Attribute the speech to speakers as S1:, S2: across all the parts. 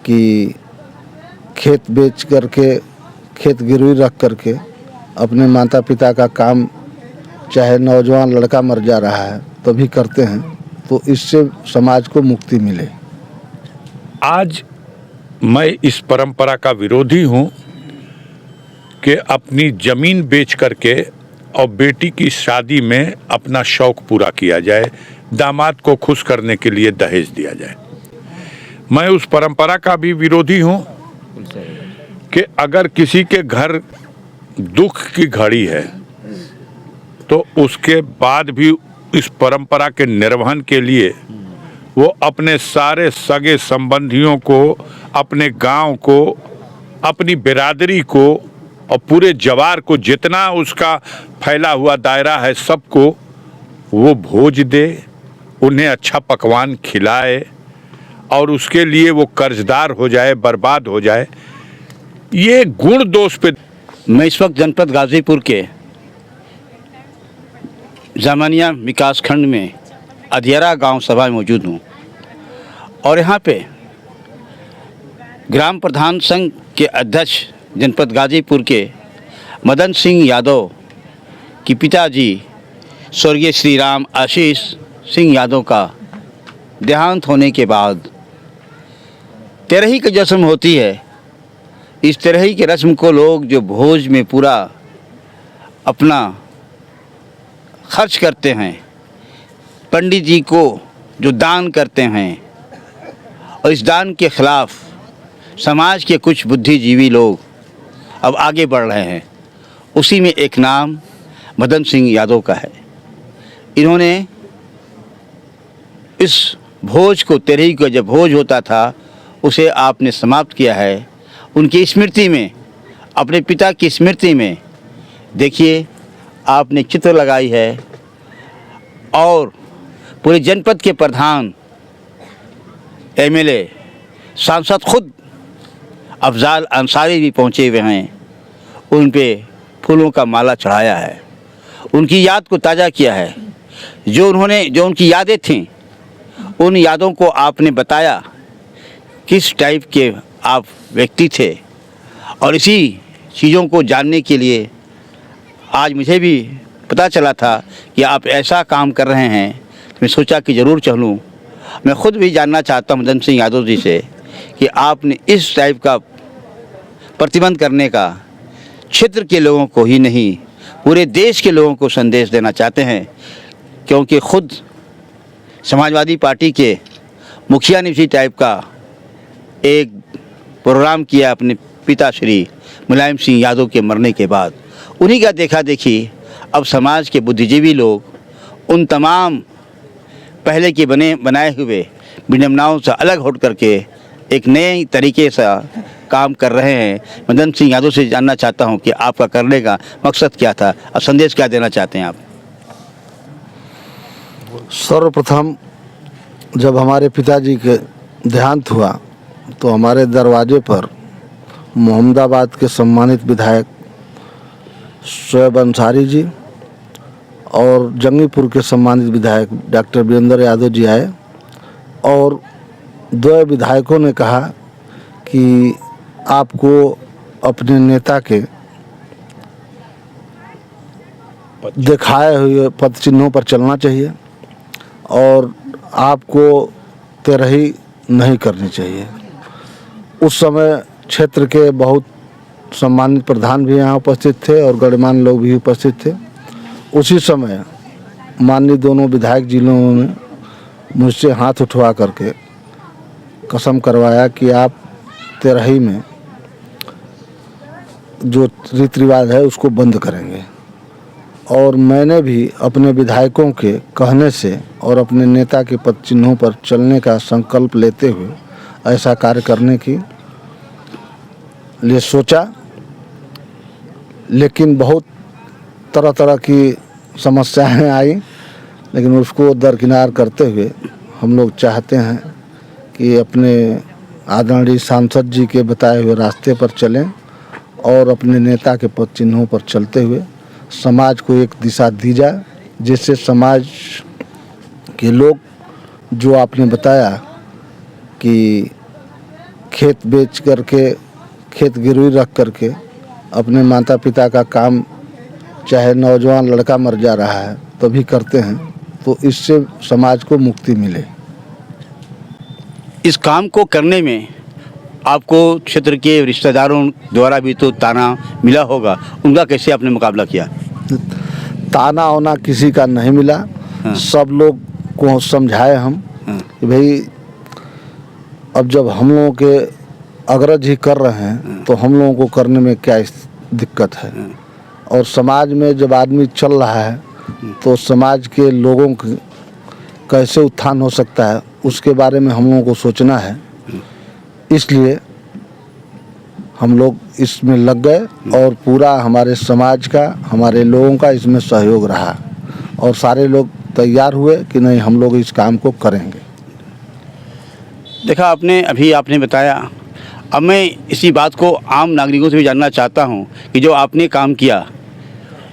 S1: कि खेत बेच करके, खेत गिरवी रख करके अपने माता पिता का काम, चाहे नौजवान लड़का मर जा रहा है तो भी करते हैं, तो इससे समाज को मुक्ति मिले।
S2: आज मैं इस परंपरा का विरोधी हूँ कि अपनी ज़मीन बेच करके और बेटी की शादी में अपना शौक पूरा किया जाए, दामाद को खुश करने के लिए दहेज दिया जाए। मैं उस परंपरा का भी विरोधी हूँ कि अगर किसी के घर दुख की घड़ी है तो उसके बाद भी इस परंपरा के निर्वहन के लिए वो अपने सारे सगे संबंधियों को, अपने गांव को, अपनी बिरादरी को और पूरे जवार को, जितना उसका फैला हुआ दायरा है, सबको वो भोज दे, उन्हें अच्छा पकवान खिलाए और उसके लिए वो कर्जदार हो जाए, बर्बाद हो जाए। ये गुण दोष पे
S3: मैं इस वक्त जनपद गाजीपुर के जामानिया विकास खंड में अधियारा गांव सभा में मौजूद हूँ और यहाँ पे ग्राम प्रधान संघ के अध्यक्ष जनपद गाजीपुर के मदन सिंह यादव की पिताजी स्वर्गीय श्री राम आशीष सिंह यादव का देहांत होने के बाद तेरही की रस्म होती है। इस तेरही की रस्म को लोग जो भोज में पूरा अपना खर्च करते हैं, पंडित जी को जो दान करते हैं, और इस दान के ख़िलाफ़ समाज के कुछ बुद्धिजीवी लोग अब आगे बढ़ रहे हैं। उसी में एक नाम मदन सिंह यादव का है। इन्होंने इस भोज को, तेरही का जब भोज होता था, उसे आपने समाप्त किया है। उनकी स्मृति में, अपने पिता की स्मृति में देखिए आपने चित्र लगाई है और पूरे जनपद के प्रधान, एमएलए, सांसद खुद अफजाल अंसारी भी पहुँचे हुए हैं। उन पे फूलों का माला चढ़ाया है, उनकी याद को ताज़ा किया है। जो उनकी यादें थीं, उन यादों को आपने बताया किस टाइप के आप व्यक्ति थे, और इसी चीज़ों को जानने के लिए आज मुझे भी पता चला था कि आप ऐसा काम कर रहे हैं। तो मैं सोचा कि ज़रूर चलूँ। मैं ख़ुद भी जानना चाहता हूँ मदन सिंह यादव जी से कि आपने इस टाइप का प्रतिबंध करने का क्षेत्र के लोगों को ही नहीं, पूरे देश के लोगों को संदेश देना चाहते हैं, क्योंकि ख़ुद समाजवादी पार्टी के मुखिया ने इसी टाइप का एक प्रोग्राम किया अपने पिता श्री मुलायम सिंह यादव के मरने के बाद। उन्हीं का देखा देखी अब समाज के बुद्धिजीवी लोग उन तमाम पहले के बनाए हुए विडंबनाओं से अलग हट करके एक नए तरीके से काम कर रहे हैं। मदन सिंह यादव से जानना चाहता हूं कि आपका करने का मकसद क्या था और संदेश क्या देना चाहते हैं आप?
S1: सर्वप्रथम जब हमारे पिताजी के देहांत हुआ तो हमारे दरवाजे पर मोहम्मदाबाद के सम्मानित विधायक शोएब अंसारी जी और जंगीपुर के सम्मानित विधायक डॉक्टर वीरेंद्र यादव जी आए और दो विधायकों ने कहा कि आपको अपने नेता के दिखाए हुए पद चिन्हों पर चलना चाहिए और आपको तेरही नहीं करनी चाहिए। उस समय क्षेत्र के बहुत सम्मानित प्रधान भी यहाँ उपस्थित थे और गणमान्य लोग भी उपस्थित थे। उसी समय माननीय दोनों विधायक जिलों ने मुझसे हाथ उठवा करके कसम करवाया कि आप तेरही में जो रीति रिवाज है उसको बंद करेंगे। और मैंने भी अपने विधायकों के कहने से और अपने नेता के पद चिन्हों पर चलने का संकल्प लेते हुए ऐसा कार्य करने की लिए सोचा, लेकिन बहुत तरह तरह की समस्याएं आई, लेकिन उसको दरकिनार करते हुए हम लोग चाहते हैं कि अपने आदरणीय सांसद जी के बताए हुए रास्ते पर चलें और अपने नेता के पद चिन्हों पर चलते हुए समाज को एक दिशा दी जाए, जिससे समाज के लोग जो आपने बताया कि खेत बेच करके, खेत गिरवी रख करके अपने माता पिता का काम, चाहे नौजवान लड़का मर जा रहा है तो भी करते हैं, तो इससे समाज को मुक्ति मिले।
S3: इस काम को करने में आपको क्षेत्र के रिश्तेदारों द्वारा भी तो ताना मिला होगा, उनका कैसे आपने मुकाबला किया?
S1: ताना वाना किसी का नहीं मिला।
S3: हाँ।
S1: सब लोग को समझाए हम
S3: हाँ।
S1: कि भाई अब जब हम लोगों के अग्रज ही कर रहे हैं तो हम लोगों को करने में क्या दिक्कत है। और समाज में जब आदमी चल रहा है तो समाज के लोगों के कैसे उत्थान हो सकता है उसके बारे में हम लोगों को सोचना है। इसलिए हम लोग इसमें लग गए और पूरा हमारे समाज का, हमारे लोगों का इसमें सहयोग रहा और सारे लोग तैयार हुए कि नहीं हम लोग इस काम को करेंगे।
S3: देखा आपने बताया। अब मैं इसी बात को आम नागरिकों से भी जानना चाहता हूं कि जो आपने काम किया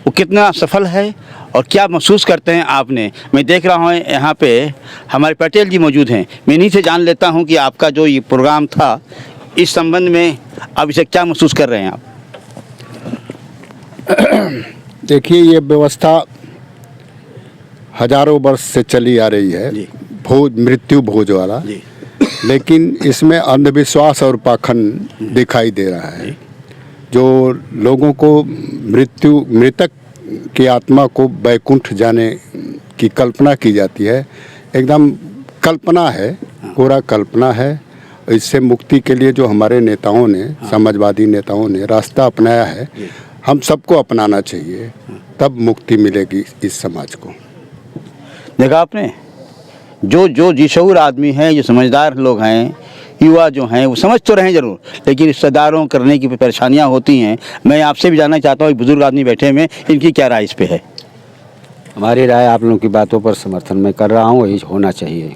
S3: वो कितना सफल है और क्या महसूस करते हैं आपने। मैं देख रहा हूं यहाँ पे हमारे पटेल जी मौजूद हैं। मैं इन्हीं से जान लेता हूं कि आपका जो ये प्रोग्राम था इस संबंध में आप इसे क्या महसूस कर रहे हैं आप?
S4: देखिए, ये व्यवस्था हजारों वर्ष से चली आ रही है, मृत्यु भोज वाला, लेकिन इसमें अंधविश्वास और पाखंड दिखाई दे रहा है। जो लोगों को मृतक की आत्मा को बैकुंठ जाने की कल्पना की जाती है, एकदम कल्पना है, पूरा कल्पना है। इससे मुक्ति के लिए जो हमारे नेताओं ने, समाजवादी नेताओं ने रास्ता अपनाया है, हम सबको अपनाना चाहिए, तब मुक्ति मिलेगी इस समाज को।
S3: देखा आपने, जो जिशऊर आदमी हैं, जो समझदार लोग हैं, युवा जो हैं, वो समझ तो रहे हैं ज़रूर, लेकिन रिश्तेदारों करने की परेशानियां होती हैं। मैं आपसे भी जानना चाहता हूँ, बुजुर्ग आदमी बैठे में, इनकी क्या राय इस पे है?
S5: हमारी राय आप लोगों की बातों पर समर्थन में कर रहा हूँ, वही होना चाहिए।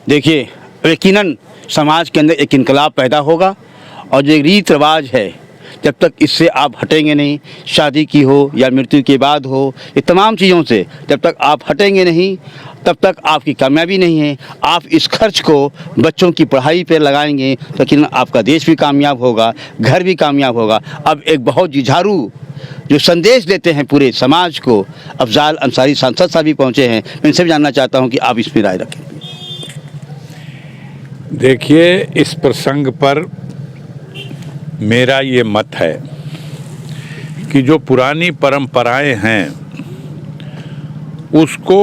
S3: देखिए, यकीनन समाज के अंदर एक इनकलाब पैदा होगा और जो रीत रिवाज है, जब तक इससे आप हटेंगे नहीं, शादी की हो या मृत्यु के बाद हो, ये तमाम चीज़ों से जब तक आप हटेंगे नहीं, तब तक आपकी कामयाबी नहीं है। आप इस खर्च को बच्चों की पढ़ाई पर लगाएंगे तो यकीनन आपका देश भी कामयाब होगा, घर भी कामयाब होगा। अब एक बहुत जुझारू जो संदेश देते हैं पूरे समाज को, अफजाल अंसारी सांसद साहब भी पहुँचे हैं। मैं इनसे भी जानना चाहता हूँ कि आप इसमें राय रखें।
S2: देखिए, इस प्रसंग पर मेरा ये मत है कि जो पुरानी परंपराएं हैं उसको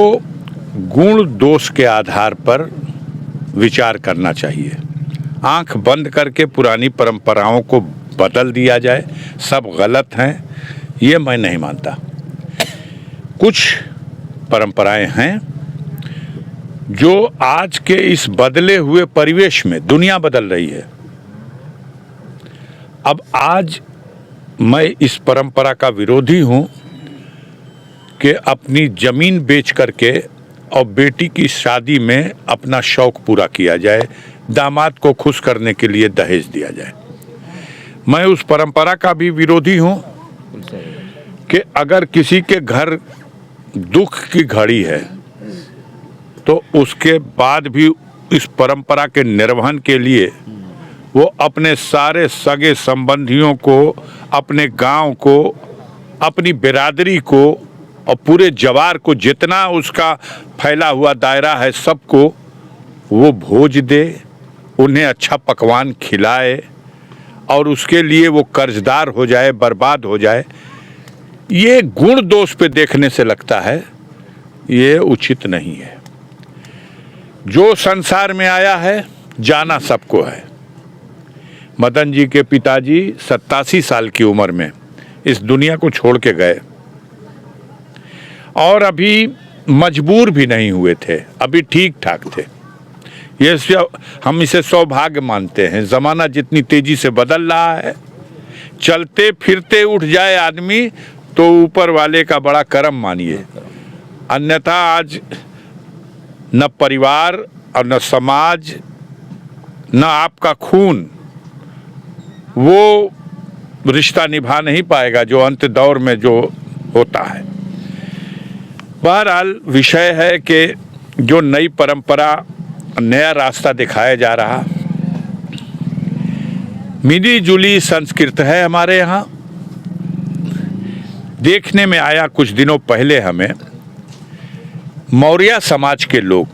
S2: गुण दोष के आधार पर विचार करना चाहिए। आंख बंद करके पुरानी परंपराओं को बदल दिया जाए, सब गलत हैं, ये मैं नहीं मानता। कुछ परंपराएं हैं जो आज के इस बदले हुए परिवेश में, दुनिया बदल रही है। अब आज मैं इस परंपरा का विरोधी हूं कि अपनी जमीन बेच करके और बेटी की शादी में अपना शौक पूरा किया जाए, दामाद को खुश करने के लिए दहेज दिया जाए। मैं उस परंपरा का भी विरोधी हूं कि अगर किसी के घर दुख की घड़ी है तो उसके बाद भी इस परंपरा के निर्वहन के लिए वो अपने सारे सगे संबंधियों को, अपने गांव को, अपनी बिरादरी को और पूरे जवार को, जितना उसका फैला हुआ दायरा है, सबको वो भोज दे, उन्हें अच्छा पकवान खिलाए और उसके लिए वो कर्जदार हो जाए, बर्बाद हो जाए। ये गुण दोष पे देखने से लगता है ये उचित नहीं है। जो संसार में आया है जाना सबको है। मदन जी के पिताजी 87 साल की उम्र में इस दुनिया को छोड़ के गए और अभी मजबूर भी नहीं हुए थे, अभी ठीक ठाक थे। ये हम इसे सौभाग्य मानते हैं। ज़माना जितनी तेजी से बदल रहा है, चलते फिरते उठ जाए आदमी तो ऊपर वाले का बड़ा करम मानिए, अन्यथा आज न परिवार और न समाज न आपका खून वो रिश्ता निभा नहीं पाएगा जो अंत दौर में जो होता है। बहरहाल विषय है कि जो नई परंपरा, नया रास्ता दिखाया जा रहा, मिली जुली संस्कृति है हमारे यहाँ। देखने में आया कुछ दिनों पहले हमें मौर्य समाज के लोग,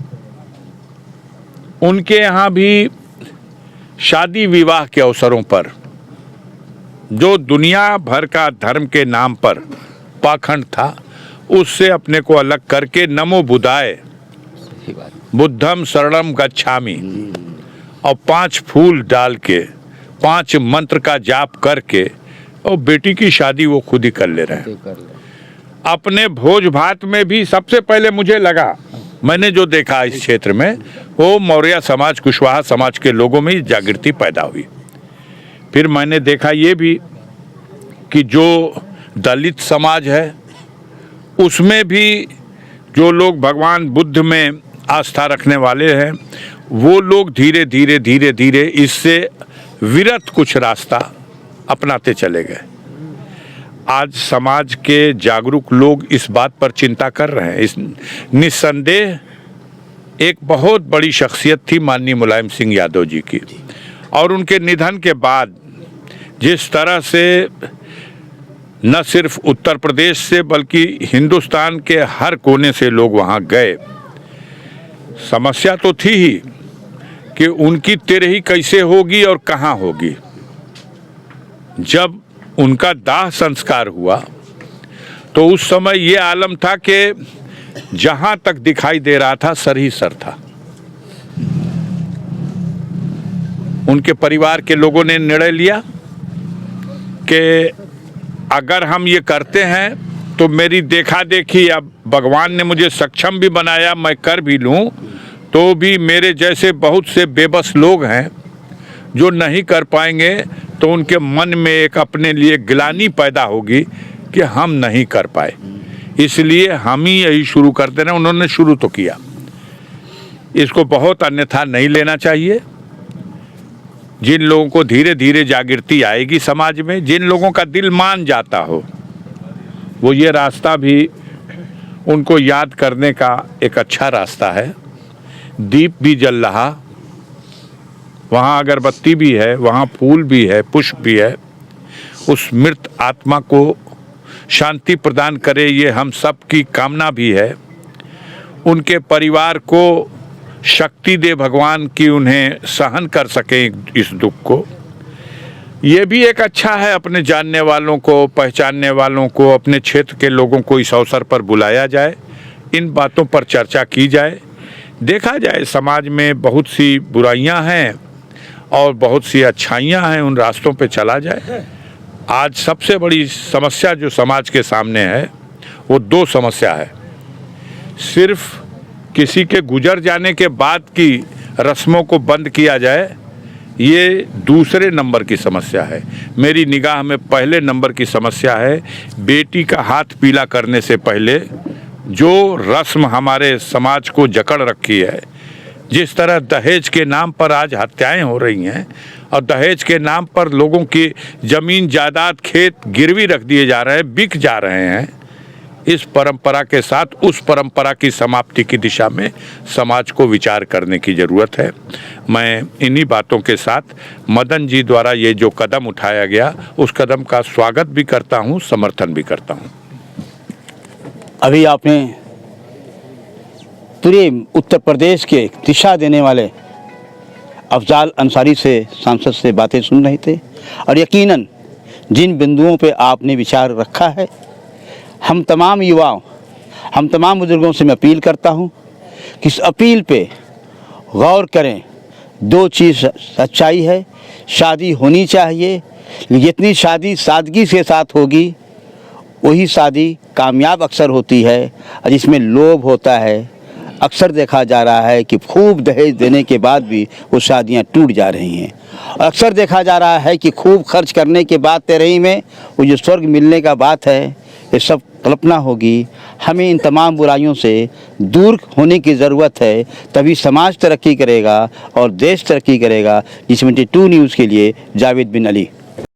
S2: उनके यहाँ भी शादी विवाह के अवसरों पर जो दुनिया भर का धर्म के नाम पर पाखंड था, उससे अपने को अलग करके नमो बुद्धाय, बुद्धम शरणम गच्छामि, और 5 फूल डाल के 5 मंत्र का जाप करके और बेटी की शादी वो खुद ही कर ले रहे हैं। अपने भोज भात में भी सबसे पहले मुझे लगा, मैंने जो देखा इस क्षेत्र में, वो मौर्य समाज, कुशवाहा समाज के लोगों में जागृति पैदा हुई। फिर मैंने देखा ये भी कि जो दलित समाज है उसमें भी जो लोग भगवान बुद्ध में आस्था रखने वाले हैं, वो लोग धीरे धीरे धीरे धीरे इससे विरत कुछ रास्ता अपनाते चले गए। आज समाज के जागरूक लोग इस बात पर चिंता कर रहे हैं। इस निस्संदेह एक बहुत बड़ी शख्सियत थी माननीय मुलायम सिंह यादव जी की, और उनके निधन के बाद जिस तरह से न सिर्फ उत्तर प्रदेश से बल्कि हिंदुस्तान के हर कोने से लोग वहाँ गए, समस्या तो थी ही कि उनकी तिरही कैसे होगी और कहाँ होगी। जब उनका दाह संस्कार हुआ तो उस समय ये आलम था कि जहाँ तक दिखाई दे रहा था सर ही सर था। उनके परिवार के लोगों ने निर्णय लिया कि अगर हम ये करते हैं तो मेरी देखा देखी, अब भगवान ने मुझे सक्षम भी बनाया, मैं कर भी लूँ, तो भी मेरे जैसे बहुत से बेबस लोग हैं जो नहीं कर पाएंगे, तो उनके मन में एक अपने लिए गिलानी पैदा होगी कि हम नहीं कर पाए, इसलिए हम ही यही शुरू करते रहे। उन्होंने शुरू तो किया, इसको बहुत अन्यथा नहीं लेना चाहिए। जिन लोगों को धीरे धीरे जागृति आएगी समाज में, जिन लोगों का दिल मान जाता हो, वो ये रास्ता भी उनको याद करने का एक अच्छा रास्ता है। दीप भी जल रहा, वहाँ अगरबत्ती भी है, वहाँ फूल भी है, पुष्प भी है। उस मृत आत्मा को शांति प्रदान करे, ये हम सब की कामना भी है। उनके परिवार को शक्ति दे भगवान की, उन्हें सहन कर सके इस दुख को। ये भी एक अच्छा है, अपने जानने वालों को, पहचानने वालों को, अपने क्षेत्र के लोगों को इस अवसर पर बुलाया जाए, इन बातों पर चर्चा की जाए, देखा जाए समाज में बहुत सी बुराइयां हैं और बहुत सी अच्छाइयां हैं, उन रास्तों पे चला जाए। आज सबसे बड़ी समस्या जो समाज के सामने है वो 2 समस्या है। सिर्फ किसी के गुजर जाने के बाद की रस्मों को बंद किया जाए, ये दूसरे नंबर की समस्या है। मेरी निगाह में पहले नंबर की समस्या है बेटी का हाथ पीला करने से पहले जो रस्म हमारे समाज को जकड़ रखी है। जिस तरह दहेज के नाम पर आज हत्याएं हो रही हैं और दहेज के नाम पर लोगों की ज़मीन जायदाद खेत गिरवी रख दिए जा रहे हैं, बिक जा रहे हैं, इस परंपरा के साथ उस परंपरा की समाप्ति की दिशा में समाज को विचार करने की ज़रूरत है। मैं इन्हीं बातों के साथ मदन जी द्वारा ये जो कदम उठाया गया उस कदम का स्वागत भी करता हूँ, समर्थन भी करता हूँ।
S3: अभी आपने पूरे उत्तर प्रदेश के दिशा देने वाले अफजाल अंसारी से, सांसद से बातें सुन रहे थे, और यकीनन जिन बिंदुओं पे आपने विचार रखा है, हम तमाम युवाओं, हम तमाम बुजुर्गों से मैं अपील करता हूं कि इस अपील पे गौर करें। 2 चीज़ सच्चाई है, शादी होनी चाहिए, जितनी शादी सादगी के साथ होगी वही शादी कामयाब अक्सर होती है, और जिसमें लोभ होता है अक्सर देखा जा रहा है कि खूब दहेज देने के बाद भी वो शादियां टूट जा रही हैं। और अक्सर देखा जा रहा है कि खूब खर्च करने के बाद तेरही में वो जो स्वर्ग मिलने का बात है, ये सब कल्पना होगी। हमें इन तमाम बुराइयों से दूर होने की ज़रूरत है, तभी समाज तरक्की करेगा और देश तरक्की करेगा। G72 न्यूज़ के लिए जावेद बिन अली।